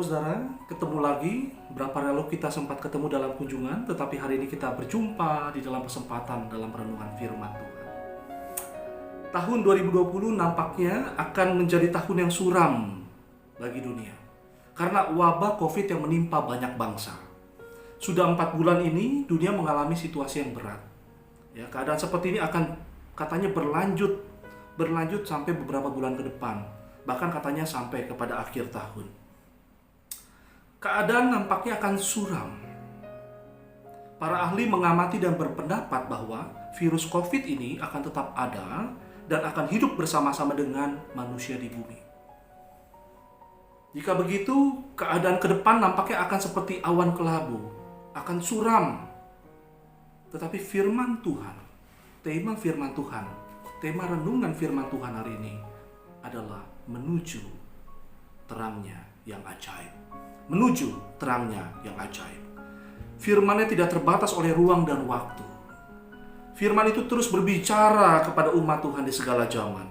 saudara, ketemu lagi. Berapa lalu kita sempat ketemu dalam kunjungan, tetapi hari ini kita berjumpa di dalam kesempatan dalam renungan firman Tuhan. Tahun 2020 nampaknya akan menjadi tahun yang suram bagi dunia, karena wabah COVID yang menimpa banyak bangsa. Sudah 4 bulan ini dunia mengalami situasi yang berat. Ya, keadaan seperti ini akan katanya berlanjut sampai beberapa bulan ke depan, bahkan katanya sampai kepada akhir tahun. Keadaan nampaknya akan suram. Para ahli mengamati dan berpendapat bahwa virus COVID ini akan tetap ada dan akan hidup bersama-sama dengan manusia di bumi. Jika begitu, keadaan ke depan nampaknya akan seperti awan kelabu, akan suram. Tetapi firman Tuhan, tema renungan firman Tuhan hari ini adalah menuju terangnya yang ajaib. Menuju terangnya yang ajaib. Firman-Nya tidak terbatas oleh ruang dan waktu. Firman itu terus berbicara kepada umat Tuhan di segala zaman.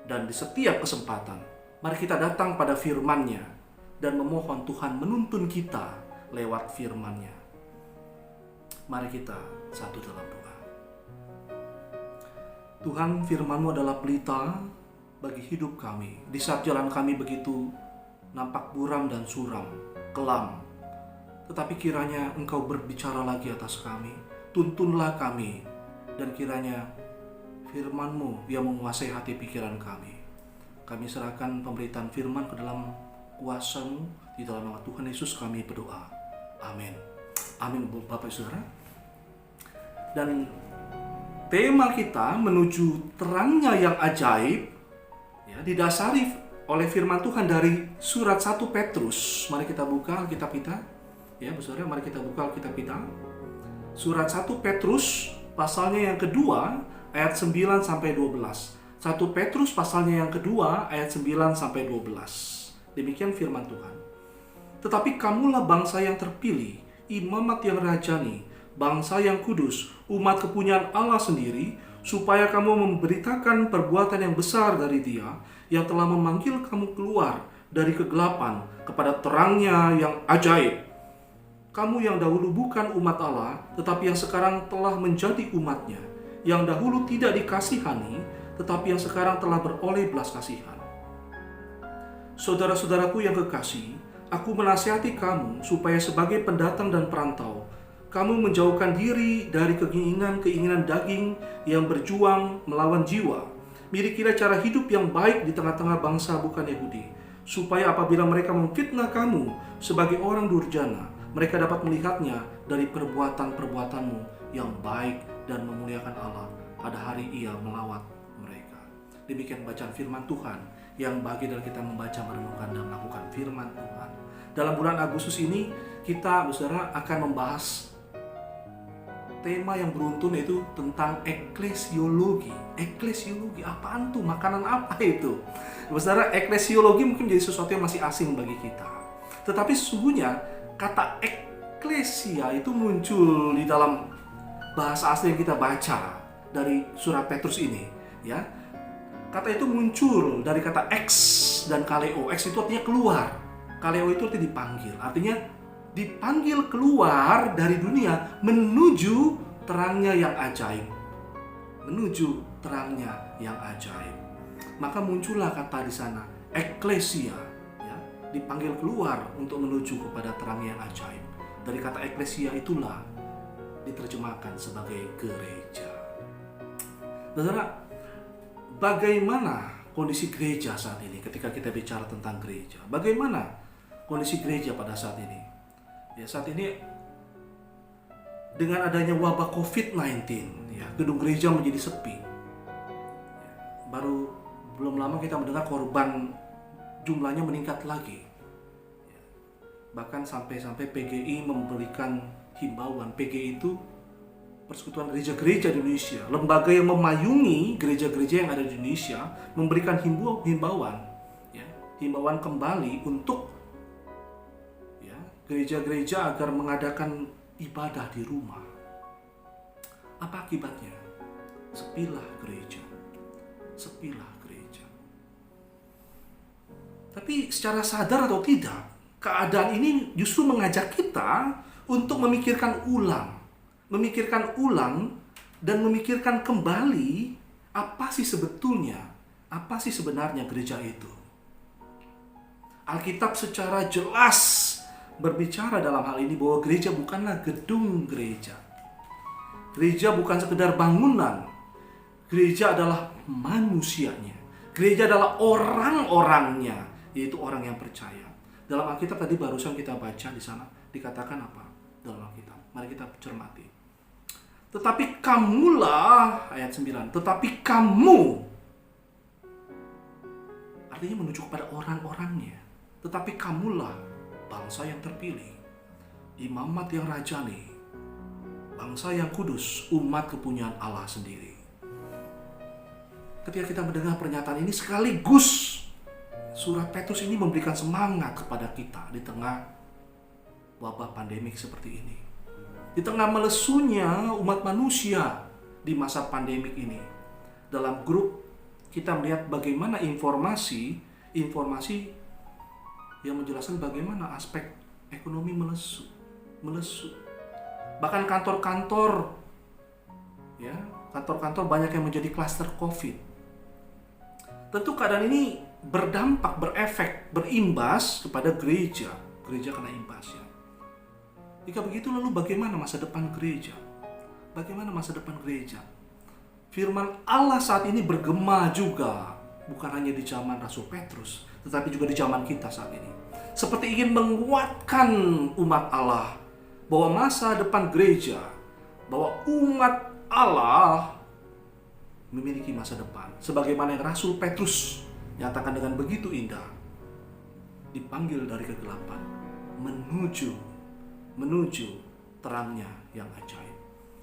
Dan di setiap kesempatan, mari kita datang pada firman-Nya dan memohon Tuhan menuntun kita lewat firman-Nya. Mari kita satu dalam doa. Tuhan, firman-Mu adalah pelita bagi hidup kami. Di saat jalan kami begitu nampak buram dan suram, kelam. Tetapi kiranya Engkau berbicara lagi atas kami. Tuntunlah kami. Dan kiranya firman-Mu yang menguasai hati pikiran kami. Kami serahkan pemberitaan firman ke dalam kuasa-Mu. Di dalam nama Tuhan Yesus kami berdoa. Amin. Amin Bapak Saudara. Dan tema kita menuju terangnya yang ajaib, ya, didasari oleh firman Tuhan dari surat 1 Petrus. Mari kita buka Alkitab kita. Ya, Saudara, mari kita buka Alkitab kita. Surat 1 Petrus pasalnya yang kedua ayat 9 sampai 12. 1 Petrus pasalnya yang kedua ayat 9 sampai 12. Demikian firman Tuhan. Tetapi kamulah bangsa yang terpilih, imamat yang rajani, bangsa yang kudus, umat kepunyaan Allah sendiri, supaya kamu memberitakan perbuatan yang besar dari Dia yang telah memanggil kamu keluar dari kegelapan kepada terangnya yang ajaib. Kamu yang dahulu bukan umat Allah, tetapi yang sekarang telah menjadi umat-Nya, yang dahulu tidak dikasihani, tetapi yang sekarang telah beroleh belas kasihan. Saudara-saudaraku yang kekasih, aku menasihati kamu supaya sebagai pendatang dan perantau, kamu menjauhkan diri dari keinginan-keinginan daging yang berjuang melawan jiwa. Milikilah cara hidup yang baik di tengah-tengah bangsa bukan Yahudi, supaya apabila mereka memfitnah kamu sebagai orang durjana, mereka dapat melihatnya dari perbuatan-perbuatanmu yang baik dan memuliakan Allah pada hari Ia melawat mereka. Demikian bacaan firman Tuhan yang bahagia dalam kita membaca, merenungkan, dan melakukan firman Tuhan. Dalam bulan Agustus ini, kita, saudara, akan membahas tema yang beruntun, yaitu tentang eklesiologi. Eklesiologi, apaan tuh? Makanan apa itu? Saudara, eklesiologi mungkin jadi sesuatu yang masih asing bagi kita. Tetapi sesungguhnya kata eklesia itu muncul di dalam bahasa asli yang kita baca dari surat Petrus ini, ya. Kata itu muncul dari kata ex dan kaleo. Ex itu artinya keluar. Kaleo itu artinya dipanggil. Artinya dipanggil keluar dari dunia menuju terangnya yang ajaib. Menuju terangnya yang ajaib. Maka muncullah kata di sana eklesia, ya, dipanggil keluar untuk menuju kepada terang yang ajaib. Dari kata eklesia itulah diterjemahkan sebagai gereja. Saudara, bagaimana kondisi gereja saat ini ketika kita bicara tentang gereja? Bagaimana kondisi gereja pada saat ini? Ya, saat ini dengan adanya wabah COVID-19, ya, gedung gereja menjadi sepi. Belum lama kita mendengar korban jumlahnya meningkat lagi. Bahkan sampai PGI memberikan himbauan. PGI itu Persekutuan Gereja-Gereja di Indonesia, lembaga yang memayungi gereja-gereja yang ada di Indonesia, memberikan himbauan, ya, himbauan kembali untuk, ya, gereja-gereja agar mengadakan ibadah di rumah. Apa akibatnya? Sepilah gereja. Tapi secara sadar atau tidak, keadaan ini justru mengajak kita untuk memikirkan ulang dan memikirkan kembali apa sih sebenarnya gereja itu. Alkitab secara jelas berbicara dalam hal ini bahwa gereja bukanlah gedung gereja. Gereja bukan sekedar bangunan. Gereja adalah manusianya. Gereja adalah orang-orangnya, yaitu orang yang percaya. Dalam Alkitab tadi barusan kita baca di sana dikatakan apa? Dalam Alkitab. Mari kita cermati. Tetapi kamulah, ayat 9, tetapi kamu, artinya menuju kepada orang-orangnya. Tetapi kamulah bangsa yang terpilih, imamat yang rajani, bangsa yang kudus, umat kepunyaan Allah sendiri. Ketika kita mendengar pernyataan ini, sekaligus surat Petrus ini memberikan semangat kepada kita di tengah wabah pandemik seperti ini. Di tengah melesunya umat manusia di masa pandemik ini. Dalam grup kita melihat bagaimana informasi yang menjelaskan bagaimana aspek ekonomi melesu. Bahkan kantor-kantor banyak yang menjadi klaster COVID. Tentu keadaan ini berdampak, berefek, berimbas kepada gereja. Gereja kena imbasnya. Jika begitu, lalu bagaimana masa depan gereja? Bagaimana masa depan gereja? Firman Allah saat ini bergema juga, bukan hanya di zaman Rasul Petrus, tetapi juga di zaman kita saat ini. Seperti ingin menguatkan umat Allah, bahwa masa depan gereja, bahwa umat Allah memiliki masa depan. Sebagaimana yang Rasul Petrus nyatakan dengan begitu indah, dipanggil dari kegelapan, menuju terangnya yang ajaib.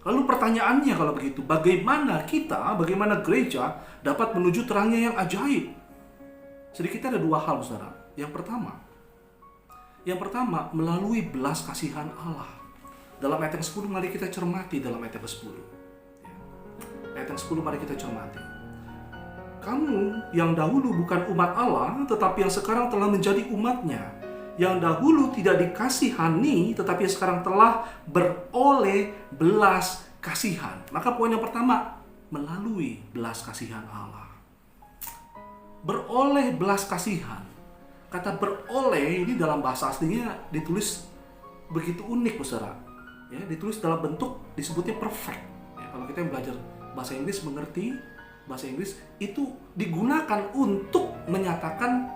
Lalu pertanyaannya kalau begitu, bagaimana gereja dapat menuju terangnya yang ajaib? Sedikitnya ada dua hal, saudara. Yang pertama, melalui belas kasihan Allah. Dalam ayat yang 10, mari kita cermati dalam ayat yang 10. Ayat yang 10, mari kita cermati. Kamu yang dahulu bukan umat Allah, tetapi yang sekarang telah menjadi umatnya. Yang dahulu tidak dikasihani, tetapi sekarang telah beroleh belas kasihan. Maka poin yang pertama, melalui belas kasihan Allah. Beroleh belas kasihan. Kata beroleh ini dalam bahasa aslinya ditulis begitu unik, saudara. Ya, ditulis dalam bentuk disebutnya perfect. Ya, kalau kita yang belajar bahasa Inggris mengerti bahasa Inggris, itu digunakan untuk menekankan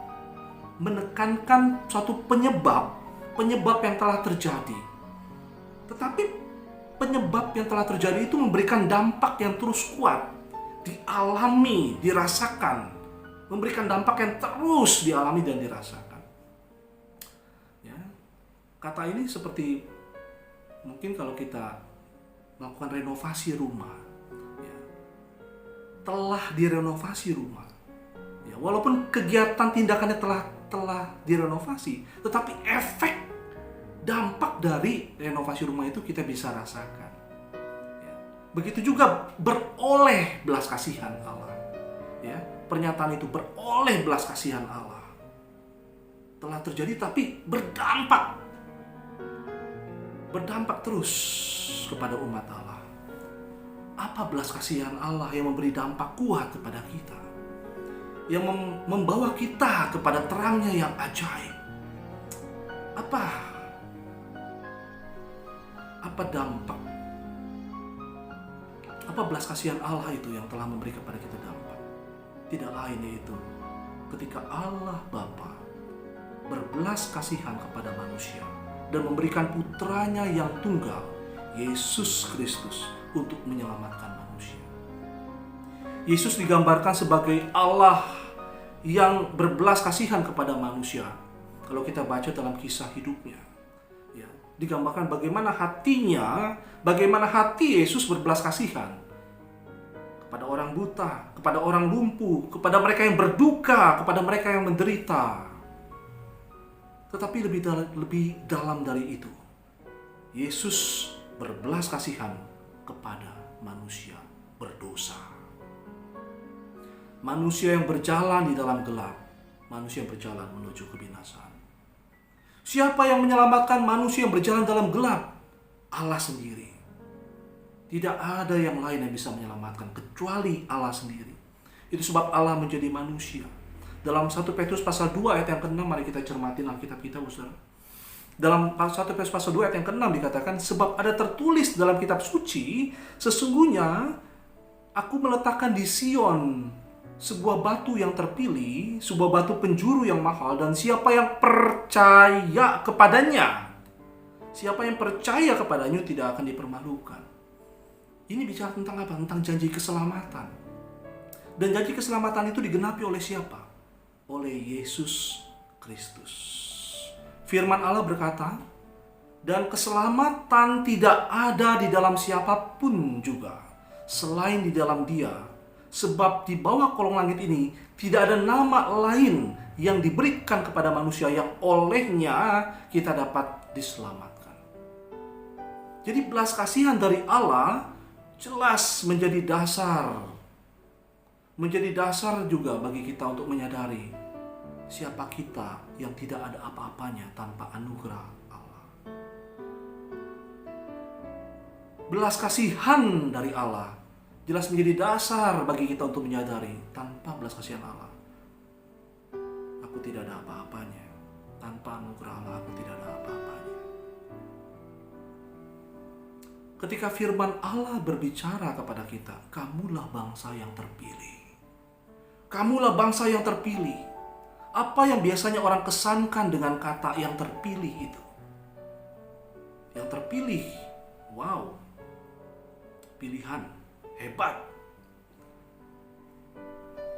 suatu penyebab yang telah terjadi. Tetapi penyebab yang telah terjadi itu memberikan dampak yang terus kuat, dialami, dirasakan, memberikan dampak yang terus dialami dan dirasakan. Ya, kata ini seperti mungkin kalau kita melakukan renovasi rumah, ya, telah direnovasi rumah. Ya, walaupun kegiatan tindakannya telah direnovasi, tetapi efek dampak dari renovasi rumah itu kita bisa rasakan. Ya. Begitu juga beroleh belas kasihan Allah. Ya, pernyataan itu beroleh belas kasihan Allah telah terjadi, tapi berdampak terus kepada umat Allah. Apa belas kasihan Allah yang memberi dampak kuat kepada kita, yang membawa kita kepada terangnya yang ajaib? Apa dampak? Apa belas kasihan Allah itu yang telah memberi kepada kita dampak? Tidak lain yaitu ketika Allah Bapa berbelas kasihan kepada manusia dan memberikan putranya yang tunggal, Yesus Kristus, untuk menyelamatkan manusia. Yesus digambarkan sebagai Allah yang berbelas kasihan kepada manusia. Kalau kita baca dalam kisah hidupnya, ya, digambarkan bagaimana hati Yesus berbelas kasihan kepada orang buta, kepada orang lumpuh, kepada mereka yang berduka, kepada mereka yang menderita. Tetapi lebih dalam dari itu, Yesus berbelas kasihan kepada manusia berdosa. Manusia yang berjalan di dalam gelap, manusia yang berjalan menuju kebinasaan. Siapa yang menyelamatkan manusia yang berjalan dalam gelap? Allah sendiri. Tidak ada yang lain yang bisa menyelamatkan kecuali Allah sendiri. Itu sebab Allah menjadi manusia. Dalam 1 Petrus pasal 2 ayat yang ke-6, mari kita cermati Alkitab kita, saudara. Dalam 1 Petrus pasal 2 ayat yang ke-6 dikatakan, sebab ada tertulis dalam kitab suci, sesungguhnya aku meletakkan di Sion sebuah batu yang terpilih, sebuah batu penjuru yang mahal, dan siapa yang percaya kepadanya, siapa yang percaya kepadanya tidak akan dipermalukan. Ini bicara tentang apa? Tentang janji keselamatan. Dan janji keselamatan itu digenapi oleh siapa? Oleh Yesus Kristus. Firman Allah berkata, dan keselamatan tidak ada di dalam siapapun juga selain di dalam Dia. Sebab di bawah kolong langit ini tidak ada nama lain yang diberikan kepada manusia yang olehnya kita dapat diselamatkan. Jadi belas kasihan dari Allah jelas menjadi dasar. Menjadi dasar juga bagi kita untuk menyadari siapa kita yang tidak ada apa-apanya tanpa anugerah Allah. Belas kasihan dari Allah jelas menjadi dasar bagi kita untuk menyadari tanpa belas kasihan Allah, aku tidak ada apa-apanya. Tanpa anugerah Allah, aku tidak ada apa-apanya. Ketika firman Allah berbicara kepada kita, kamulah bangsa yang terpilih. Kamulah bangsa yang terpilih. Apa yang biasanya orang kesankan dengan kata yang terpilih itu? Yang terpilih, wow, pilihan. Hebat.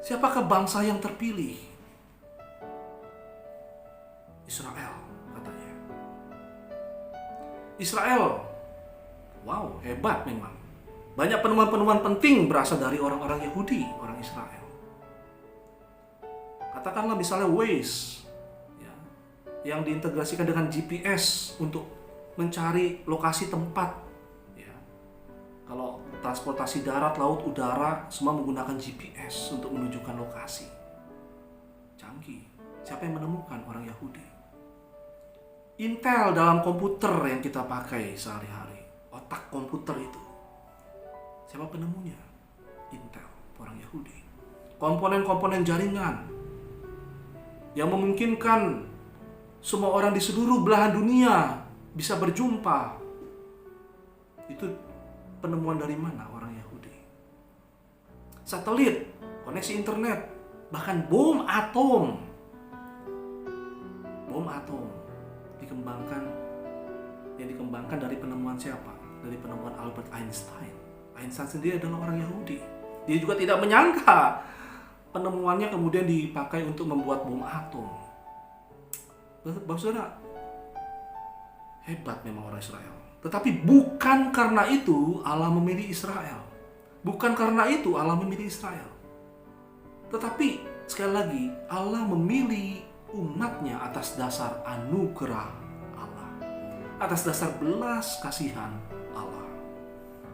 Siapakah bangsa yang terpilih? Israel, katanya. Israel. Wow, hebat memang. Banyak penemuan-penemuan penting berasal dari orang-orang Yahudi, orang Israel. Katakanlah misalnya Waze, ya, yang diintegrasikan dengan GPS untuk mencari lokasi tempat. Ya. Kalau transportasi darat, laut, udara, semua menggunakan GPS untuk menunjukkan lokasi. Canggih. Siapa yang menemukan? Orang Yahudi. Intel dalam komputer yang kita pakai sehari-hari. Otak komputer itu. Siapa penemunya? Intel, orang Yahudi. Komponen-komponen jaringan yang memungkinkan semua orang di seluruh belahan dunia bisa berjumpa. Itu penemuan dari mana? Orang Yahudi. Satelit, koneksi internet, bahkan bom atom. Bom atom dikembangkan dari penemuan siapa? Dari penemuan Albert Einstein. Einstein sendiri adalah orang Yahudi. Dia juga tidak menyangka penemuannya kemudian dipakai untuk membuat bom atom. Bapak Saudara, hebat memang orang Israel. Tetapi bukan karena itu Allah memilih Israel. Bukan karena itu Allah memilih Israel. Tetapi sekali lagi Allah memilih umatnya atas dasar anugerah Allah. Atas dasar belas kasihan Allah.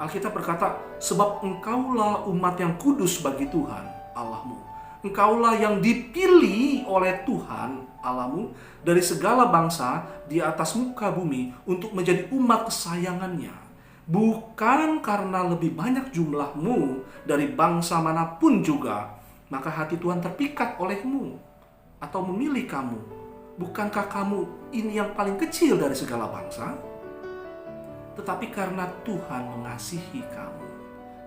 Alkitab berkata, sebab engkaulah umat yang kudus bagi Tuhan Allahmu. Engkaulah yang dipilih oleh Tuhan Allahmu dari segala bangsa di atas muka bumi untuk menjadi umat kesayangannya. Bukan karena lebih banyak jumlahmu dari bangsa manapun juga, maka hati Tuhan terpikat olehmu atau memilih kamu. Bukankah kamu ini yang paling kecil dari segala bangsa? Tetapi karena Tuhan mengasihi kamu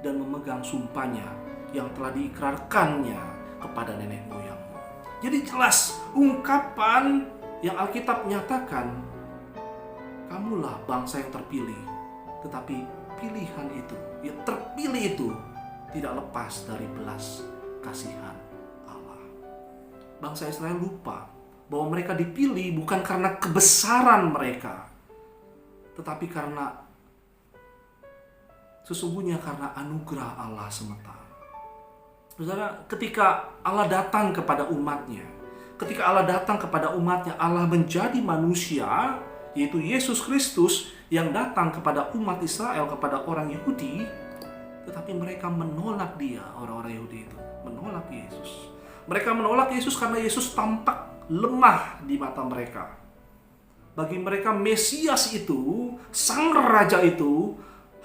dan memegang sumpahnya yang telah diikrarkannya kepada nenek moyangmu. Jadi jelas ungkapan yang Alkitab nyatakan, kamulah bangsa yang terpilih. Tetapi pilihan itu, yang terpilih itu tidak lepas dari belas kasihan Allah. Bangsa Israel lupa bahwa mereka dipilih bukan karena kebesaran mereka, tetapi karena sesungguhnya karena anugerah Allah semata. Saudara, ketika Allah datang kepada umatnya, Allah menjadi manusia, yaitu Yesus Kristus yang datang kepada umat Israel, kepada orang Yahudi, tetapi mereka menolak dia, orang-orang Yahudi itu, menolak Yesus. Mereka menolak Yesus karena Yesus tampak lemah di mata mereka. Bagi mereka Mesias itu, sang raja itu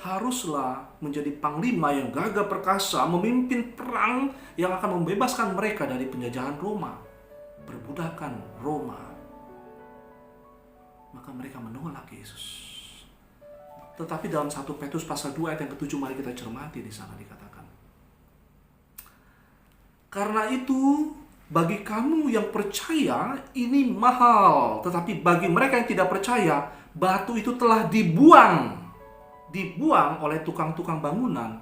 haruslah menjadi panglima yang gagah perkasa, memimpin perang yang akan membebaskan mereka dari penjajahan Roma, perbudakan Roma. Maka mereka menolak Yesus. Tetapi dalam 1 Petrus pasal 2 ayat yang ke-7, mari kita cermati di sana dikatakan. Karena itu, bagi kamu yang percaya ini mahal, tetapi bagi mereka yang tidak percaya, batu itu telah dibuang oleh tukang-tukang bangunan.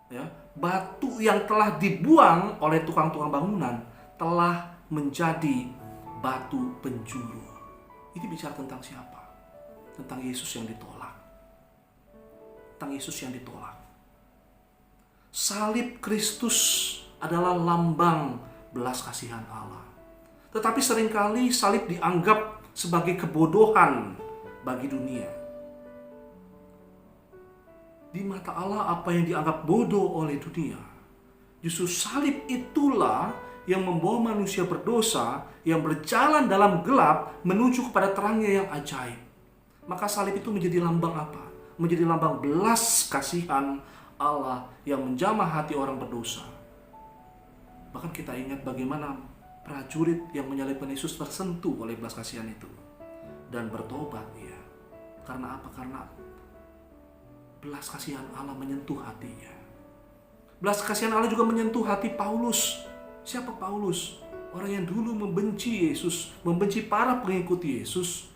Ya, batu yang telah dibuang oleh tukang-tukang bangunan telah menjadi batu penjuru. Ini bicara tentang siapa? Tentang Yesus yang ditolak. Tentang Yesus yang ditolak. Salib Kristus adalah lambang belas kasihan Allah. Tetapi seringkali salib dianggap sebagai kebodohan bagi dunia. Di mata Allah, apa yang dianggap bodoh oleh dunia, justru salib itulah yang membawa manusia berdosa yang berjalan dalam gelap menuju kepada terangnya yang ajaib. Maka salib itu menjadi lambang apa? Menjadi lambang belas kasihan Allah yang menjamah hati orang berdosa. Bahkan kita ingat bagaimana prajurit yang menyalibkan Yesus tersentuh oleh belas kasihan itu dan bertobat dia. Karena apa? Karena belas kasihan Allah menyentuh hatinya. Belas kasihan Allah juga menyentuh hati Paulus. Siapa Paulus? Orang yang dulu membenci Yesus, membenci para pengikut Yesus.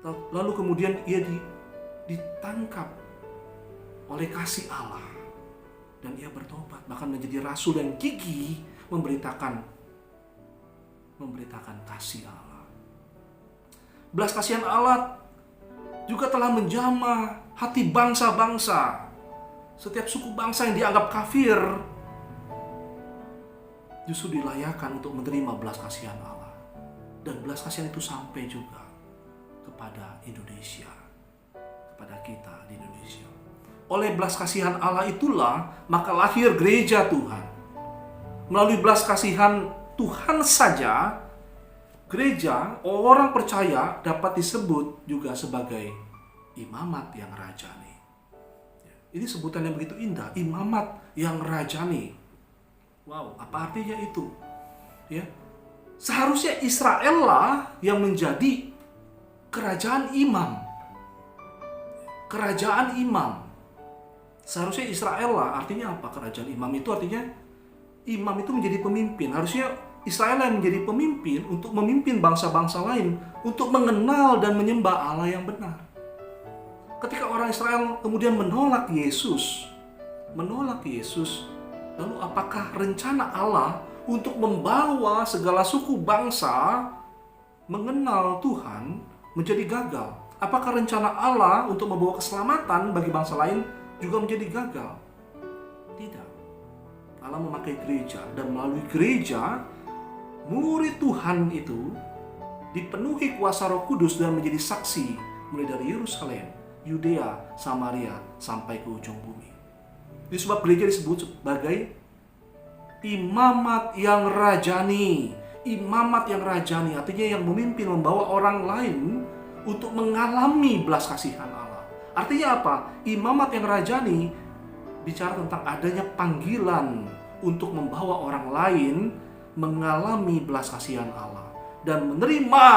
Lalu kemudian ia ditangkap oleh kasih Allah. Dan ia bertobat, bahkan menjadi rasul yang gigih memberitakan kasih Allah. Belas kasihan Allah juga telah menjamah hati bangsa-bangsa. Setiap suku bangsa yang dianggap kafir justru dilayakan untuk menerima belas kasihan Allah. Dan belas kasihan itu sampai juga kepada Indonesia, kepada kita di Indonesia. Oleh belas kasihan Allah itulah maka lahir gereja Tuhan. Melalui belas kasihan Tuhan saja, gereja, orang percaya dapat disebut juga sebagai imamat yang rajani. Ini sebutan yang begitu indah, imamat yang rajani. Wow, apa artinya itu? Ya, seharusnya Israel lah yang menjadi kerajaan imam. Kerajaan imam. Seharusnya Israel lah, artinya apa kerajaan imam itu? Artinya imam itu menjadi pemimpin. Harusnya Israel yang menjadi pemimpin untuk memimpin bangsa-bangsa lain untuk mengenal dan menyembah Allah yang benar. Ketika orang Israel kemudian menolak Yesus, lalu apakah rencana Allah untuk membawa segala suku bangsa mengenal Tuhan menjadi gagal? Apakah rencana Allah untuk membawa keselamatan bagi bangsa lain juga menjadi gagal? Tidak. Allah memakai gereja, dan melalui gereja murid Tuhan itu dipenuhi kuasa Roh Kudus dan menjadi saksi mulai dari Yerusalem, Yudea, Samaria sampai ke ujung bumi. Ini sebab gereja disebut sebagai imamat yang rajani. Imamat yang rajani artinya yang memimpin, membawa orang lain untuk mengalami belas kasihan Allah. Artinya apa? Imamat yang rajani bicara tentang adanya panggilan untuk membawa orang lain mengalami belas kasihan Allah dan menerima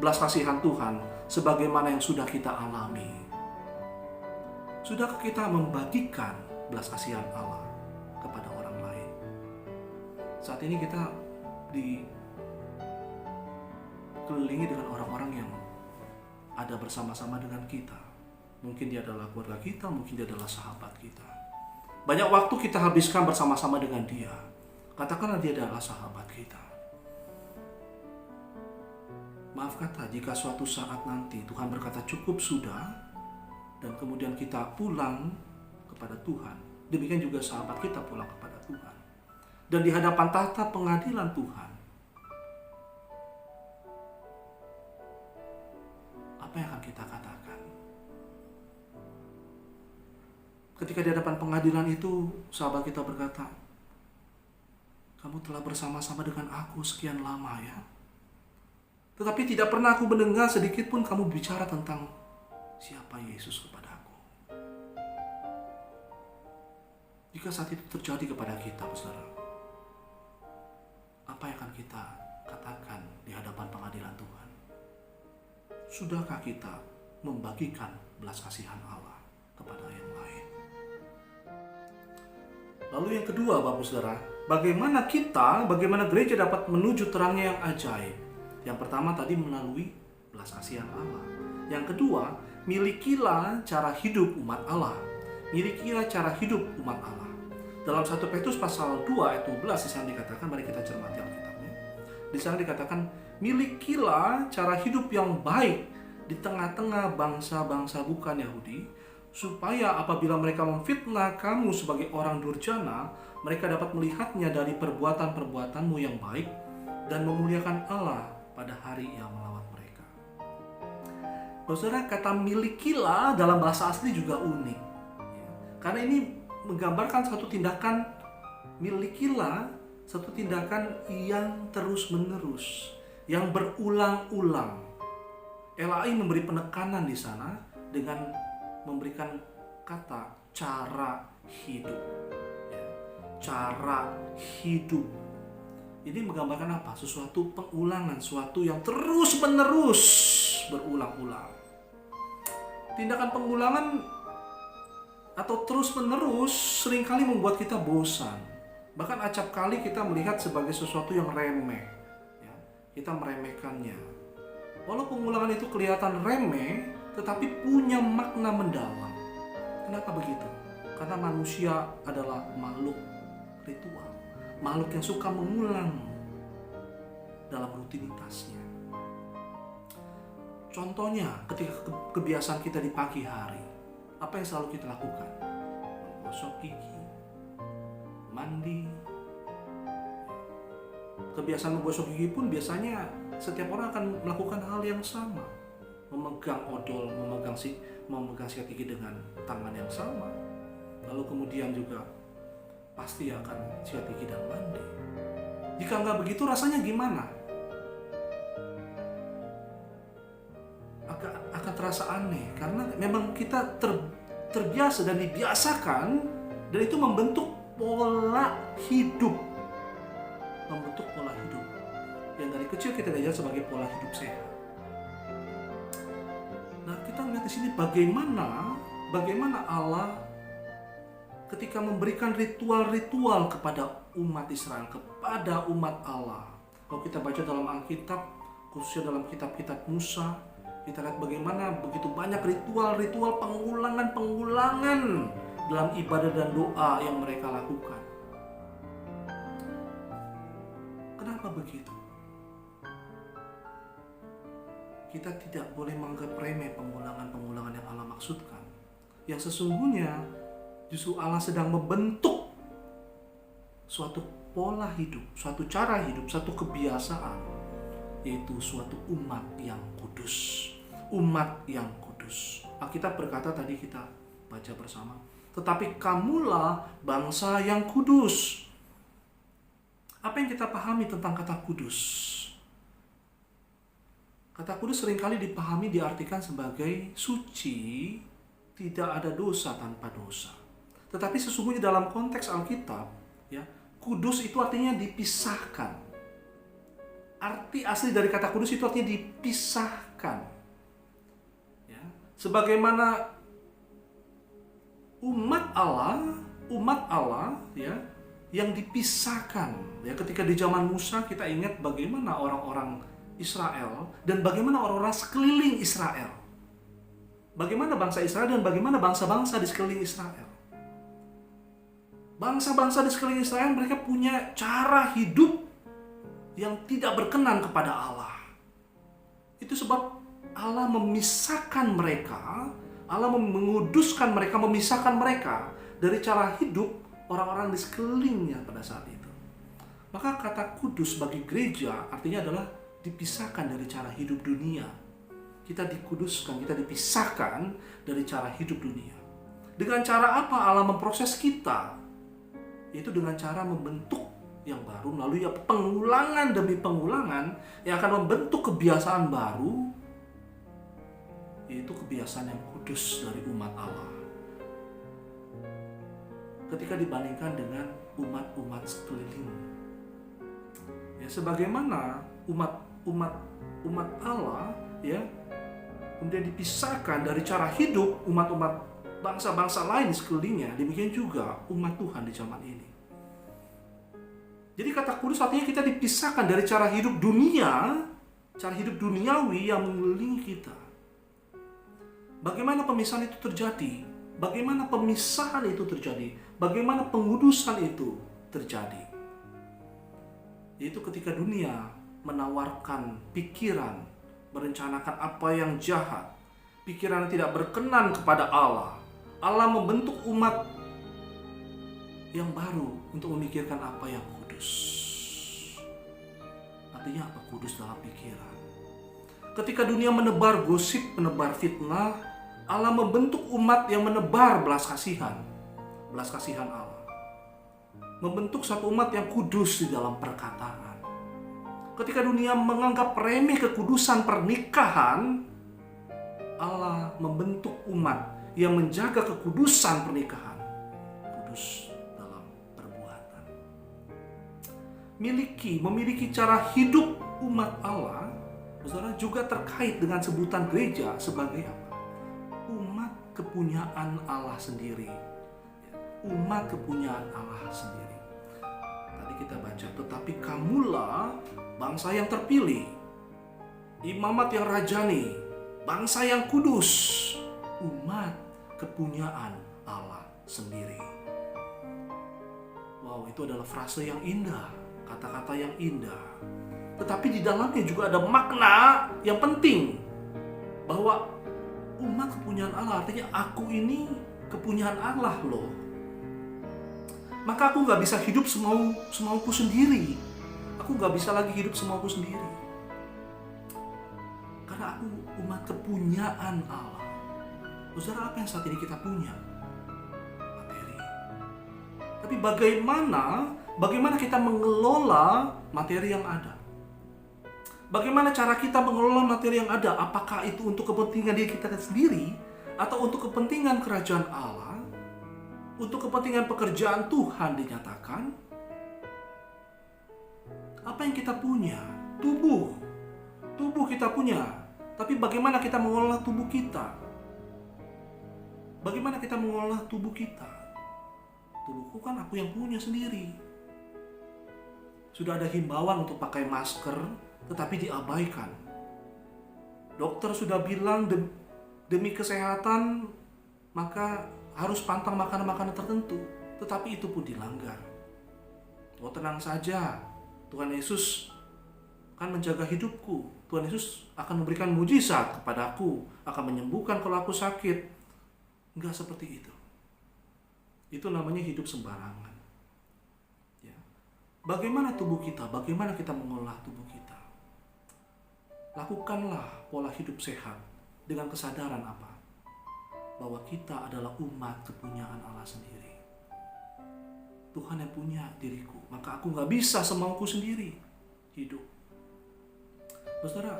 belas kasihan Tuhan sebagaimana yang sudah kita alami. Sudahkah kita membagikan belas kasihan Allah kepada orang lain? Saat ini kita dikelilingi dengan orang-orang yang ada bersama-sama dengan kita. Mungkin dia adalah keluarga kita, mungkin dia adalah sahabat kita. Banyak waktu kita habiskan bersama-sama dengan dia. Katakanlah dia adalah sahabat kita. Maaf kata, jika suatu saat nanti Tuhan berkata cukup sudah, dan kemudian kita pulang kepada Tuhan, demikian juga sahabat kita pulang kepada Tuhan. Dan di hadapan tahta pengadilan Tuhan, apa yang akan kita katakan? Ketika di hadapan pengadilan itu, sahabat kita berkata, kamu telah bersama-sama dengan aku sekian lama ya. Tetapi tidak pernah aku mendengar sedikit pun kamu bicara tentang siapa Yesus kepadaku. Jika saat itu terjadi kepada kita, saudara, apa yang akan kita katakan di hadapan pengadilan Tuhan? Sudahkah kita membagikan belas kasihan Allah kepada yang lain? Lalu yang kedua, Bapak Saudara, bagaimana gereja dapat menuju terangnya yang ajaib? Yang pertama tadi melalui belas kasihan Allah. Yang kedua, milikilah cara hidup umat Allah. Milikilah cara hidup umat Allah. Dalam 1 Petrus pasal 2 ayat 12 di sana dikatakan, mari kita cermati Alkitabnya. Di sana dikatakan, milikilah cara hidup yang baik di tengah-tengah bangsa-bangsa bukan Yahudi, supaya apabila mereka memfitnah kamu sebagai orang durjana, mereka dapat melihatnya dari perbuatan-perbuatanmu yang baik dan memuliakan Allah pada hari yang melawat mereka. Saudara, kata milikilah dalam bahasa asli juga unik. Karena ini menggambarkan satu tindakan, milikilah satu tindakan yang terus-menerus, yang berulang-ulang. LAI memberi penekanan di sana dengan memberikan kata cara hidup. Cara hidup. Ini menggambarkan apa? Sesuatu pengulangan, sesuatu yang terus-menerus berulang-ulang. Tindakan pengulangan atau terus-menerus seringkali membuat kita bosan. Bahkan acap kali kita melihat sebagai sesuatu yang remeh. Kita meremehkannya. Walau pengulangan itu kelihatan remeh, tetapi punya makna mendalam. Kenapa begitu? Karena manusia adalah makhluk ritual, makhluk yang suka mengulang dalam rutinitasnya. Contohnya, ketika kebiasaan kita di pagi hari, apa yang selalu kita lakukan? Menggosok gigi, mandi. Kebiasaan menggosok gigi pun biasanya setiap orang akan melakukan hal yang sama. Memegang odol, memegang sikat gigi dengan tangan yang sama. Lalu kemudian juga pasti akan sikat gigi dan mandi. Jika nggak begitu rasanya gimana? Akan terasa aneh karena memang kita terbiasa dan dibiasakan, dan itu membentuk pola hidup. Membentuk pola hidup yang dari kecil kita diajar sebagai pola hidup sehat. Nah, kita melihat di sini bagaimana Allah ketika memberikan ritual-ritual kepada umat Israel, kepada umat Allah. Kalau kita baca dalam Alkitab, khususnya dalam kitab-kitab Musa, kita lihat bagaimana begitu banyak ritual-ritual pengulangan dalam ibadah dan doa yang mereka lakukan. Kenapa begitu? Kita tidak boleh menganggap remeh pengulangan-pengulangan yang Allah maksudkan. Yang sesungguhnya justru Allah sedang membentuk suatu pola hidup, suatu cara hidup, suatu kebiasaan, yaitu suatu umat yang kudus. Umat yang kudus. Alkitab berkata tadi kita baca bersama, tetapi kamulah bangsa yang kudus. Apa yang kita pahami tentang kata kudus? Kata kudus seringkali dipahami, diartikan sebagai suci, tidak ada dosa tanpa dosa. Tetapi sesungguhnya dalam konteks Alkitab, ya, kudus itu artinya dipisahkan. Arti asli dari kata kudus itu artinya dipisahkan. Ya, sebagaimana umat Allah, ya, yang dipisahkan. Ya, ketika di zaman Musa kita ingat bagaimana orang-orang Israel dan bagaimana orang-orang sekeliling Israel. Bagaimana bangsa Israel dan bagaimana bangsa-bangsa di sekeliling Israel. Bangsa-bangsa di sekeliling Israel mereka punya cara hidup yang tidak berkenan kepada Allah. Itu sebab Allah memisahkan mereka, Allah menguduskan mereka, memisahkan mereka dari cara hidup orang-orang di sekelilingnya pada saat itu. Maka kata kudus bagi gereja artinya adalah dipisahkan dari cara hidup dunia. Kita dikuduskan, kita dipisahkan dari cara hidup dunia. Dengan cara apa Allah memproses kita? Yaitu dengan cara membentuk yang baru melalui pengulangan demi pengulangan yang akan membentuk kebiasaan baru, yaitu kebiasaan yang kudus dari umat Allah. Ketika dibandingkan dengan umat-umat sekeliling, ya sebagaimana umat Allah ya kemudian dipisahkan dari cara hidup umat-umat bangsa-bangsa lain di sekelilingnya, demikian juga umat Tuhan di zaman ini. Jadi kata kudus artinya kita dipisahkan dari cara hidup dunia, cara hidup duniawi yang mengelilingi kita. Bagaimana pemisahan itu terjadi? Bagaimana pemisahan itu terjadi? Bagaimana pengudusan itu terjadi? Yaitu ketika dunia menawarkan pikiran, merencanakan apa yang jahat, pikiran yang tidak berkenan kepada Allah. Allah membentuk umat yang baru untuk memikirkan apa yang kudus. Artinya apa kudus dalam pikiran? Ketika dunia menebar gosip, menebar fitnah, Allah membentuk umat yang menebar belas kasihan Allah. Membentuk satu umat yang kudus di dalam perkataan. Ketika dunia menganggap remeh kekudusan pernikahan, Allah membentuk umat yang menjaga kekudusan pernikahan, kudus dalam perbuatan. Memiliki cara hidup umat Allah, saudara, juga terkait dengan sebutan gereja sebagai apa? Umat kepunyaan Allah sendiri. Umat kepunyaan Allah sendiri. Tadi kita baca, tetapi kamulah bangsa yang terpilih, imamat yang rajani, bangsa yang kudus, umat kepunyaan Allah sendiri. Wow, itu adalah frase yang indah, kata-kata yang indah. Tetapi di dalamnya juga ada makna yang penting, bahwa umat kepunyaan Allah artinya aku ini kepunyaan Allah loh. Maka aku gak bisa hidup semauku sendiri. Aku gak bisa lagi hidup semauku sendiri. Karena aku umat kepunyaan Allah. Saudara, apa yang saat ini kita punya? Materi. Tapi bagaimana kita mengelola materi yang ada? Bagaimana cara kita mengelola materi yang ada? Apakah itu untuk kepentingan diri kita sendiri atau untuk kepentingan kerajaan Allah? Untuk kepentingan pekerjaan Tuhan dinyatakan? Apa yang kita punya? Tubuh kita punya. Tapi bagaimana kita mengelola tubuh kita? Bagaimana kita mengelola tubuh kita? Tubuhku kan aku yang punya sendiri. Sudah ada himbauan untuk pakai masker, tetapi diabaikan. Dokter sudah bilang demi kesehatan, maka harus pantang makanan-makanan tertentu, tetapi itu pun dilanggar. Oh, tenang saja, Tuhan Yesus akan menjaga hidupku. Tuhan Yesus akan memberikan mujizat kepadaku, akan menyembuhkan kalau aku sakit. Enggak seperti itu. Itu namanya hidup sembarangan. Ya. Bagaimana tubuh kita? Bagaimana kita mengolah tubuh kita? Lakukanlah pola hidup sehat dengan kesadaran apa? Bahwa kita adalah umat kepunyaan Allah sendiri. Tuhan yang punya diriku, maka aku gak bisa semauku sendiri hidup. Saudara,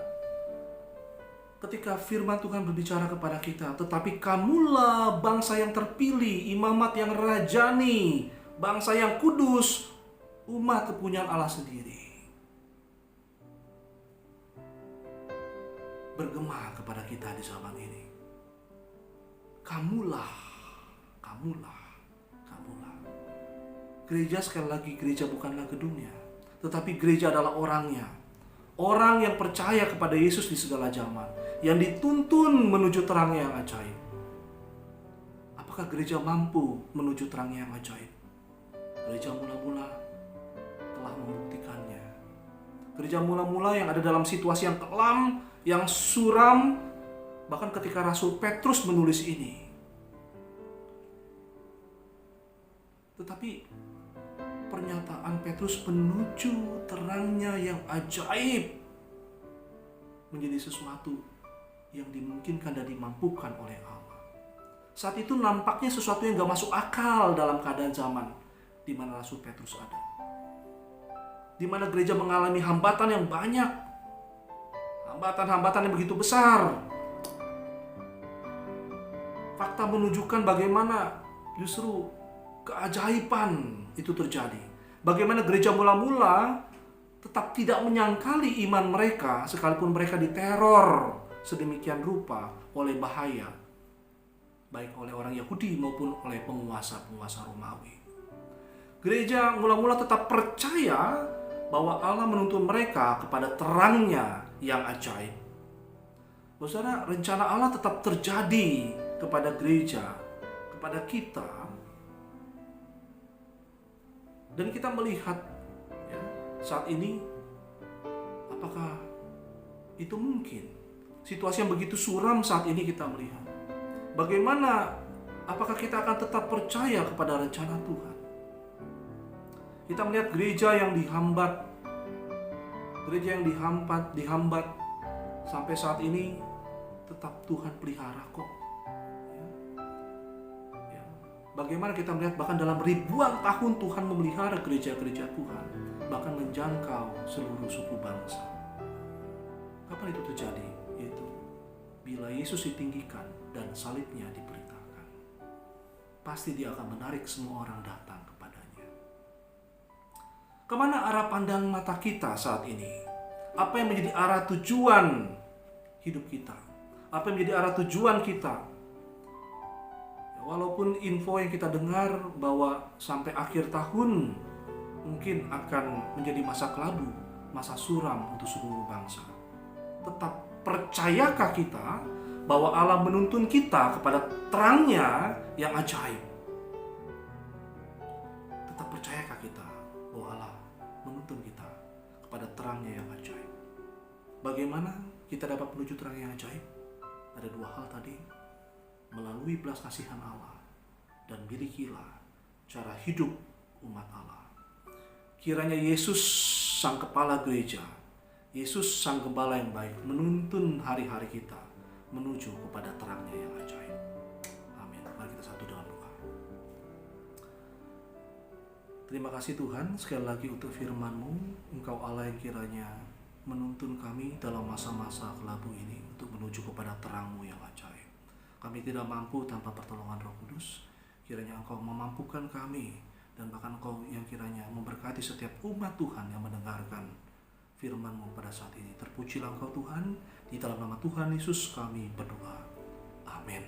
ketika firman Tuhan berbicara kepada kita, tetapi kamulah bangsa yang terpilih, imamat yang rajani, bangsa yang kudus, umat kepunyaan Allah sendiri. Bergema kepada kita di zaman ini. Kamulah. Gereja, sekali lagi, gereja bukanlah gedungnya, tetapi gereja adalah orangnya. Orang yang percaya kepada Yesus di segala zaman, yang dituntun menuju terangnya yang ajaib. Apakah gereja mampu menuju terangnya yang ajaib? Gereja mula-mula telah membuktikannya. Gereja mula-mula yang ada dalam situasi yang kelam, yang suram, bahkan ketika Rasul Petrus menulis ini. Tetapi pernyataan Petrus menuju terangnya yang ajaib menjadi sesuatu yang dimungkinkan dan dimampukan oleh Allah. Saat itu nampaknya sesuatu yang gak masuk akal dalam keadaan zaman di mana Rasul Petrus ada. di mana gereja mengalami hambatan yang banyak, hambatan-hambatan yang begitu besar. Fakta menunjukkan bagaimana justru keajaiban itu terjadi. Bagaimana gereja mula-mula tetap tidak menyangkali iman mereka sekalipun mereka diteror sedemikian rupa oleh bahaya, baik oleh orang Yahudi maupun oleh penguasa-penguasa Romawi. Gereja mula-mula tetap percaya bahwa Allah menuntun mereka kepada terangnya yang ajaib. Saudara, rencana Allah tetap terjadi kepada gereja, kepada kita. Dan kita melihat ya, saat ini, apakah itu mungkin? Situasi yang begitu suram saat ini kita melihat. Bagaimana, apakah kita akan tetap percaya kepada rencana Tuhan? Kita melihat gereja yang dihambat, sampai saat ini tetap Tuhan pelihara kok. Ya. Bagaimana kita melihat bahkan dalam ribuan tahun Tuhan memelihara gereja-gereja Tuhan, bahkan menjangkau seluruh suku bangsa. Kapan itu terjadi? Yaitu bila Yesus ditinggikan dan salibnya diberitakan. Pasti dia akan menarik semua orang datang kepadanya. Kemana arah pandang mata kita saat ini? Apa yang menjadi arah tujuan hidup kita? Apa yang menjadi arah tujuan kita? Ya, walaupun info yang kita dengar bahwa sampai akhir tahun mungkin akan menjadi masa kelabu, masa suram untuk seluruh bangsa. Tetap percayakah kita bahwa Allah menuntun kita kepada terangnya yang ajaib? Tetap percayakah kita bahwa Allah menuntun kita kepada terangnya yang ajaib? Bagaimana kita dapat menuju terang yang ajaib? Ada dua hal tadi. Melalui belas kasihan Allah dan milikilah cara hidup umat Allah. Kiranya Yesus sang kepala gereja, Yesus sang gembala yang baik menuntun hari-hari kita menuju kepada terangnya yang ajaib. Amin. Mari kita satu dalam doa. Terima kasih Tuhan sekali lagi untuk firman-Mu. Engkau Allah yang kiranya menuntun kami dalam masa-masa kelabu ini untuk menuju kepada terang-Mu yang ajaib. Kami tidak mampu tanpa pertolongan Roh Kudus. Kiranya Engkau memampukan kami dan bahkan Engkau yang kiranya memberkati setiap umat Tuhan yang mendengarkan firman-Mu pada saat ini. Terpujilah Engkau Tuhan, di dalam nama Tuhan Yesus kami berdoa. Amin.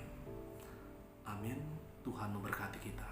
Amin. Tuhan memberkati kita.